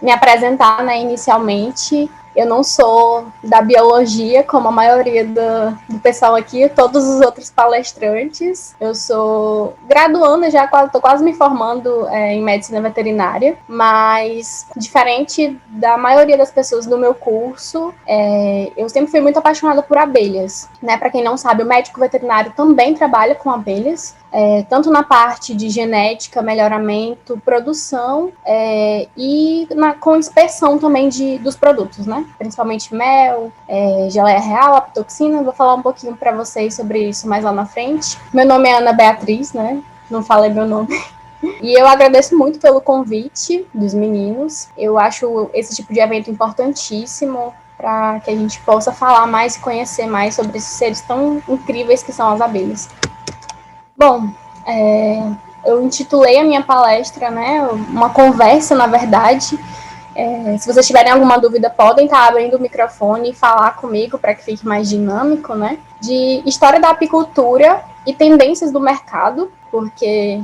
me apresentar, né, inicialmente. Eu não sou da biologia, como a maioria do pessoal aqui, todos os outros palestrantes. Eu sou graduanda já, estou quase me formando em medicina veterinária, mas diferente da maioria das pessoas do meu curso, eu sempre fui muito apaixonada por abelhas, né? Para quem não sabe, o médico veterinário também trabalha com abelhas, tanto na parte de genética, melhoramento, produção e com inspeção também dos produtos, né? Principalmente mel, geleia real, apitoxina. Vou falar um pouquinho para vocês sobre isso mais lá na frente. Meu nome é Ana Beatriz, né? Não falei meu nome. E eu agradeço muito pelo convite dos meninos. Eu acho esse tipo de evento importantíssimo para que a gente possa falar mais e conhecer mais sobre esses seres tão incríveis que são as abelhas. Bom, eu intitulei a minha palestra, né, uma conversa, na verdade. Se vocês tiverem alguma dúvida, podem estar abrindo o microfone e falar comigo para que fique mais dinâmico, né? De história da apicultura e tendências do mercado, porque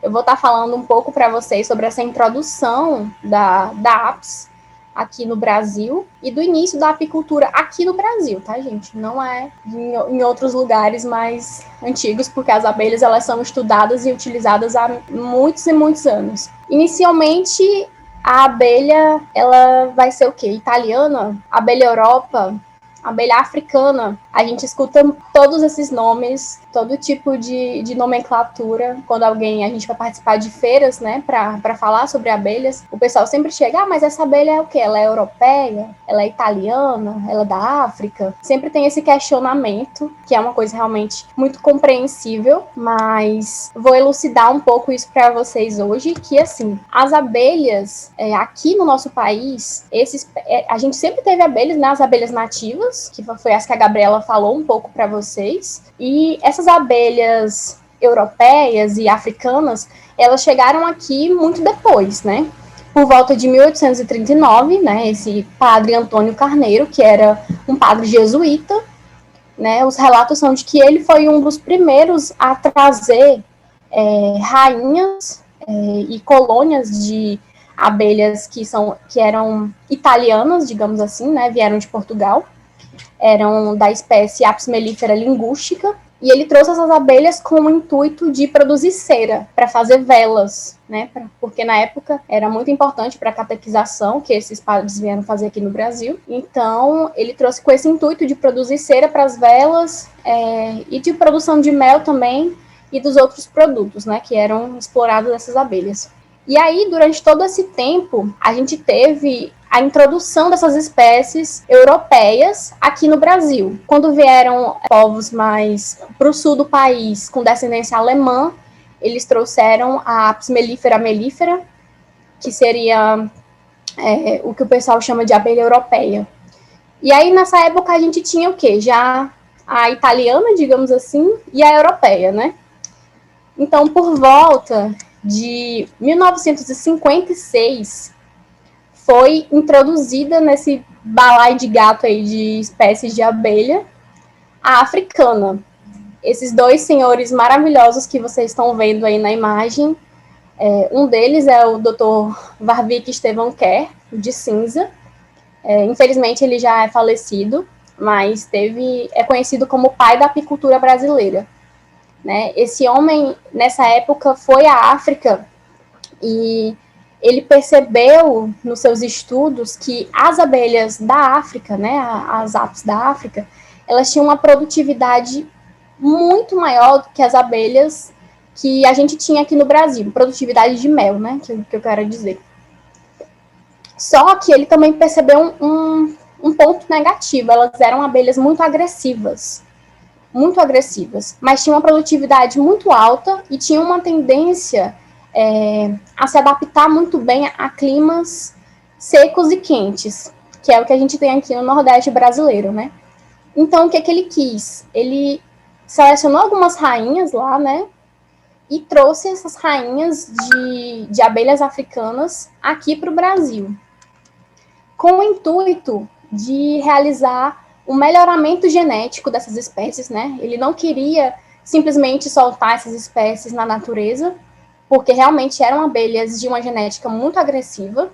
eu vou estar falando um pouco para vocês sobre essa introdução da APS aqui no Brasil e do início da apicultura aqui no Brasil, tá, gente? Não é em outros lugares mais antigos, porque as abelhas elas são estudadas e utilizadas há muitos e muitos anos. Inicialmente, a abelha, ela vai ser o quê? Italiana? Abelha Europa? Abelha africana? A gente escuta todos esses nomes, todo tipo de nomenclatura. Quando a gente vai participar de feiras, né, para falar sobre abelhas, o pessoal sempre chega, mas essa abelha é o quê? Ela é europeia? Ela é italiana? Ela é da África? Sempre tem esse questionamento, que é uma coisa realmente muito compreensível, mas vou elucidar um pouco isso para vocês hoje, que assim, as abelhas aqui no nosso país, a gente sempre teve abelhas, né, as abelhas nativas, que foi as que a Gabriela falou um pouco para vocês, e essas abelhas europeias e africanas, elas chegaram aqui muito depois, né? Por volta de 1839, né? Esse padre Antônio Carneiro, que era um padre jesuíta, né? Os relatos são de que ele foi um dos primeiros a trazer rainhas e colônias de abelhas que eram italianas, digamos assim, né? Vieram de Portugal. Eram da espécie Apis mellifera linguística, e ele trouxe essas abelhas com o intuito de produzir cera, para fazer velas, né? Porque na época era muito importante para a catequização que esses padres vieram fazer aqui no Brasil. Então, ele trouxe com esse intuito de produzir cera para as velas e de produção de mel também e dos outros produtos, né? Que eram explorados dessas abelhas. E aí, durante todo esse tempo, a gente teve a introdução dessas espécies europeias aqui no Brasil. Quando vieram povos mais para o sul do país, com descendência alemã, eles trouxeram a Apis mellifera, que seria o que o pessoal chama de abelha europeia. E aí, nessa época, a gente tinha o quê? Já a italiana, digamos assim, e a europeia, né? Então, por volta de 1956, foi introduzida nesse balaio de gato aí de espécies de abelha, a africana. Esses dois senhores maravilhosos que vocês estão vendo aí na imagem, um deles é o Dr. Warwick Stephen Kerr, de cinza. Infelizmente ele já é falecido, mas é conhecido como o pai da apicultura brasileira. Né? Esse homem, nessa época, foi à África e ele percebeu nos seus estudos que as abelhas da África, né, as apis da África, elas tinham uma produtividade muito maior do que as abelhas que a gente tinha aqui no Brasil, produtividade de mel, né, que eu quero dizer. Só que ele também percebeu um ponto negativo, elas eram abelhas muito agressivas, mas tinham uma produtividade muito alta e tinham uma tendência a se adaptar muito bem a climas secos e quentes, que é o que a gente tem aqui no Nordeste brasileiro, né? Então, o que ele quis? Ele selecionou algumas rainhas lá, né? E trouxe essas rainhas de abelhas africanas aqui para o Brasil, com o intuito de realizar o melhoramento genético dessas espécies, né? Ele não queria simplesmente soltar essas espécies na natureza, porque realmente eram abelhas de uma genética muito agressiva,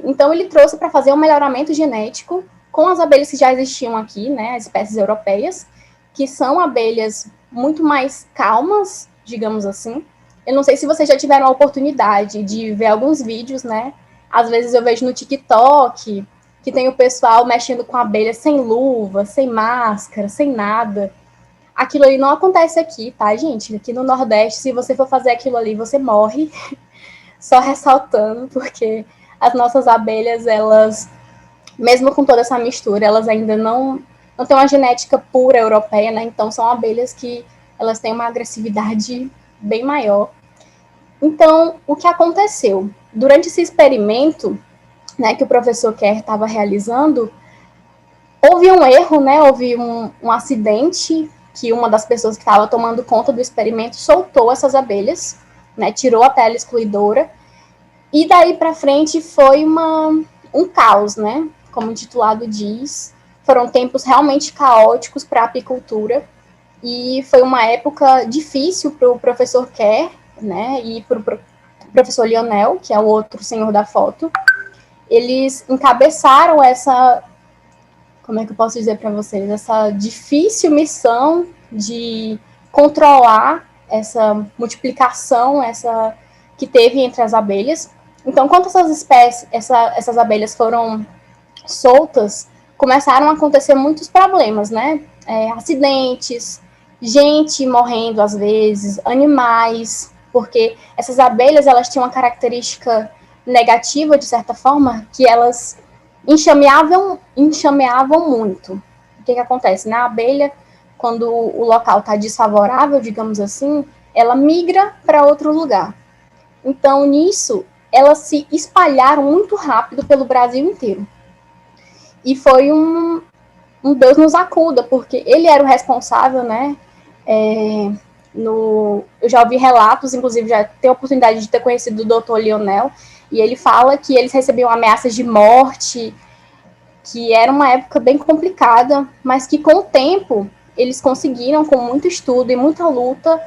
Então, ele trouxe para fazer um melhoramento genético com as abelhas que já existiam aqui, né, as espécies europeias, que são abelhas muito mais calmas, digamos assim. Eu não sei se vocês já tiveram a oportunidade de ver alguns vídeos, né? Às vezes eu vejo no TikTok que tem o pessoal mexendo com abelhas sem luva, sem máscara, sem nada. Aquilo ali não acontece aqui, tá, gente? Aqui no Nordeste, se você for fazer aquilo ali, você morre. Só ressaltando, porque as nossas abelhas, elas, mesmo com toda essa mistura, elas ainda não têm uma genética pura europeia, né? Então são abelhas que elas têm uma agressividade bem maior. Então, o que aconteceu? Durante esse experimento, né, que o professor Kerr estava realizando, houve um erro, né? Houve um acidente que uma das pessoas que estava tomando conta do experimento soltou essas abelhas, né? Tirou a pele excluidora. E daí para frente foi um caos, né? Como o titulado diz, foram tempos realmente caóticos para a apicultura e foi uma época difícil para o professor Kerr, né? E para o professor Lionel, que é o outro senhor da foto. Eles encabeçaram essa, como é que eu posso dizer para vocês, essa difícil missão de controlar essa multiplicação, essa que teve entre as abelhas. Então, quando essas espécies, essas abelhas foram soltas, começaram a acontecer muitos problemas, né? Acidentes, gente morrendo às vezes, animais, porque essas abelhas, elas tinham uma característica negativa, de certa forma, que elas enxameavam muito. O que acontece? Na abelha, quando o local está desfavorável, digamos assim, ela migra para outro lugar. Então, nisso, elas se espalharam muito rápido pelo Brasil inteiro. E foi um Deus nos acuda, porque ele era o responsável, né? Eu já ouvi relatos, inclusive já tenho a oportunidade de ter conhecido o Dr. Lionel, e ele fala que eles recebiam ameaças de morte, que era uma época bem complicada, mas que com o tempo eles conseguiram, com muito estudo e muita luta,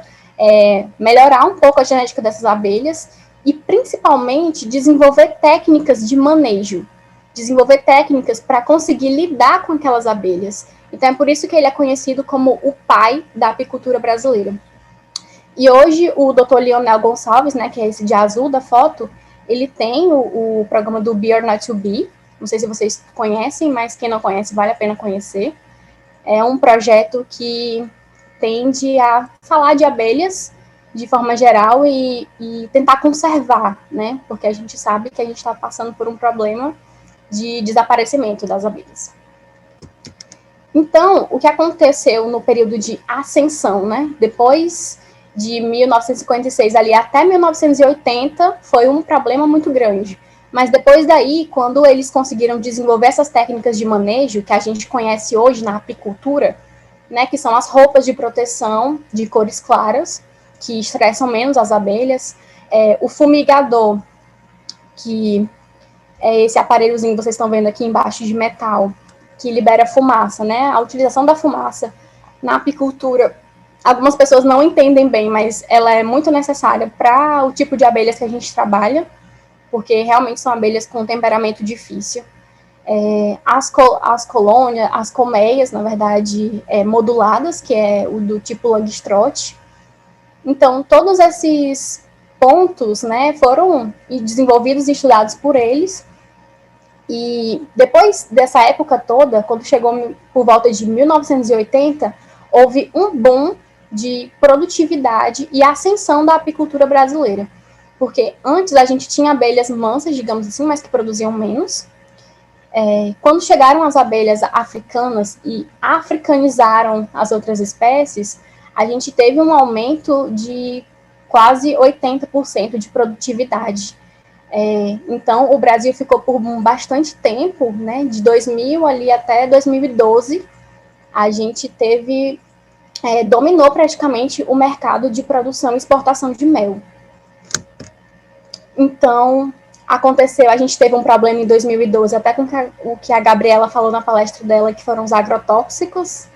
melhorar um pouco a genética dessas abelhas e principalmente desenvolver técnicas de manejo, desenvolver técnicas para conseguir lidar com aquelas abelhas. Então é por isso que ele é conhecido como o pai da apicultura brasileira. E hoje o Dr. Lionel Gonçalves, né, que é esse de azul da foto, ele tem o programa do Be or Not to Be. Não sei se vocês conhecem, mas quem não conhece vale a pena conhecer. É um projeto que tende a falar de abelhas de forma geral e tentar conservar, né? Porque a gente sabe que a gente está passando por um problema de desaparecimento das abelhas. Então, o que aconteceu no período de ascensão, né? Depois de 1956 ali até 1980, foi um problema muito grande. Mas depois daí, quando eles conseguiram desenvolver essas técnicas de manejo, que a gente conhece hoje na apicultura, né, que são as roupas de proteção de cores claras, que estressam menos as abelhas, o fumigador, que é esse aparelhozinho que vocês estão vendo aqui embaixo de metal, que libera fumaça, né? A utilização da fumaça na apicultura, algumas pessoas não entendem bem, mas ela é muito necessária para o tipo de abelhas que a gente trabalha, porque realmente são abelhas com temperamento difícil. As colônias, as colmeias, na verdade, moduladas, que é o do tipo Langstroth. Então, todos esses pontos, né, foram desenvolvidos e estudados por eles. E depois dessa época toda, quando chegou por volta de 1980, houve um boom de produtividade e ascensão da apicultura brasileira. Porque antes a gente tinha abelhas mansas, digamos assim, mas que produziam menos. Quando chegaram as abelhas africanas e africanizaram as outras espécies, a gente teve um aumento de quase 80% de produtividade. Então, o Brasil ficou por bastante tempo, né, de 2000 ali até 2012, a gente dominou praticamente o mercado de produção e exportação de mel. Então, aconteceu, a gente teve um problema em 2012, até com o que a Gabriela falou na palestra dela, que foram os agrotóxicos,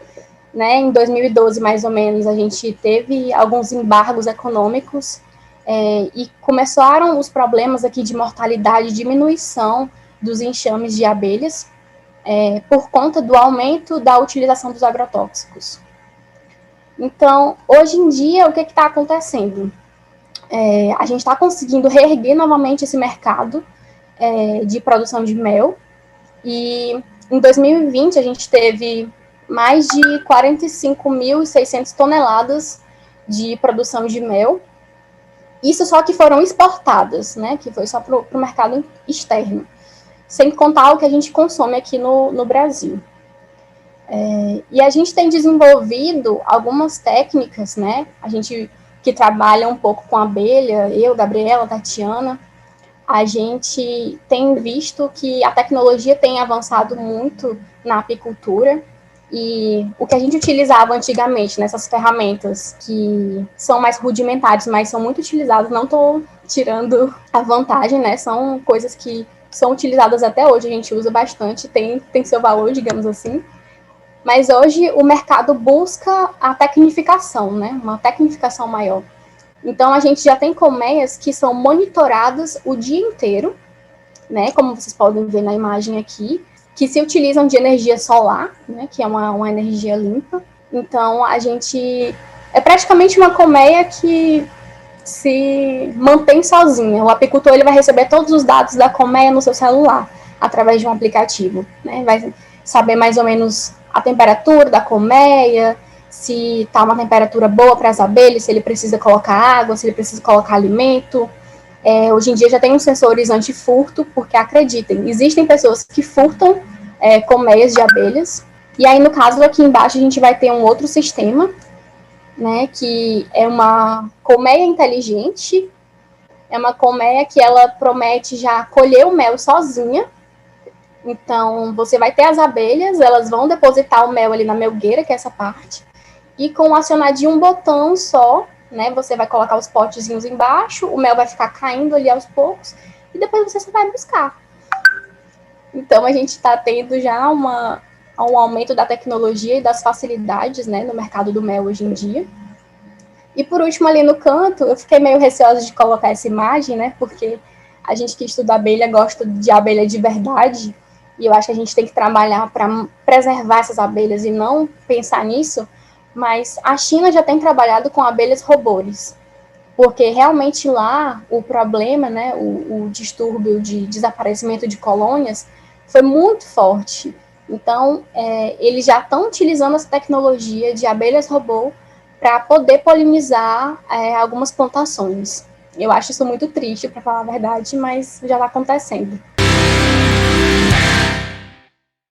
né, em 2012, mais ou menos, a gente teve alguns embargos econômicos, E começaram os problemas aqui de mortalidade e diminuição dos enxames de abelhas por conta do aumento da utilização dos agrotóxicos. Então, hoje em dia, o que está acontecendo? A gente está conseguindo reerguer novamente esse mercado de produção de mel, e em 2020 a gente teve mais de 45.600 toneladas de produção de mel. Isso só que foram exportadas, né? Que foi só para o mercado externo, sem contar o que a gente consome aqui no Brasil. E a gente tem desenvolvido algumas técnicas, né? A gente que trabalha um pouco com abelha, eu, Gabriela, Tatiana, a gente tem visto que a tecnologia tem avançado muito na apicultura, e o que a gente utilizava antigamente nessas ferramentas que são mais rudimentares, mas são muito utilizadas, não estou tirando a vantagem, né? São coisas que são utilizadas até hoje, a gente usa bastante, tem seu valor, digamos assim. Mas hoje o mercado busca a tecnificação, né? Uma tecnificação maior. Então a gente já tem colmeias que são monitoradas o dia inteiro, né? Como vocês podem ver na imagem aqui, que se utilizam de energia solar, né? Que é uma energia limpa. Então a gente é praticamente uma colmeia que se mantém sozinha. O apicultor ele vai receber todos os dados da colmeia no seu celular através de um aplicativo, né? Vai saber mais ou menos a temperatura da colmeia, se está uma temperatura boa para as abelhas, se ele precisa colocar água, se ele precisa colocar alimento. Hoje em dia já tem uns sensores anti-furto, porque acreditem, existem pessoas que furtam colmeias de abelhas. E aí, no caso, aqui embaixo a gente vai ter um outro sistema, né, que é uma colmeia inteligente. É uma colmeia que ela promete já colher o mel sozinha. Então, você vai ter as abelhas, elas vão depositar o mel ali na melgueira, que é essa parte, e com o acionar de um botão só, né, você vai colocar os potezinhos embaixo, o mel vai ficar caindo ali aos poucos, e depois você só vai buscar. Então, a gente está tendo já um aumento da tecnologia e das facilidades, né, no mercado do mel hoje em dia. E por último, ali no canto, eu fiquei meio receosa de colocar essa imagem, né, porque a gente que estuda abelha gosta de abelha de verdade, e eu acho que a gente tem que trabalhar para preservar essas abelhas e não pensar nisso, mas a China já tem trabalhado com abelhas robôs, porque realmente lá o problema, né, o distúrbio de desaparecimento de colônias foi muito forte. Então, eles já estão utilizando essa tecnologia de abelhas robô para poder polinizar algumas plantações. Eu acho isso muito triste, para falar a verdade, mas já está acontecendo.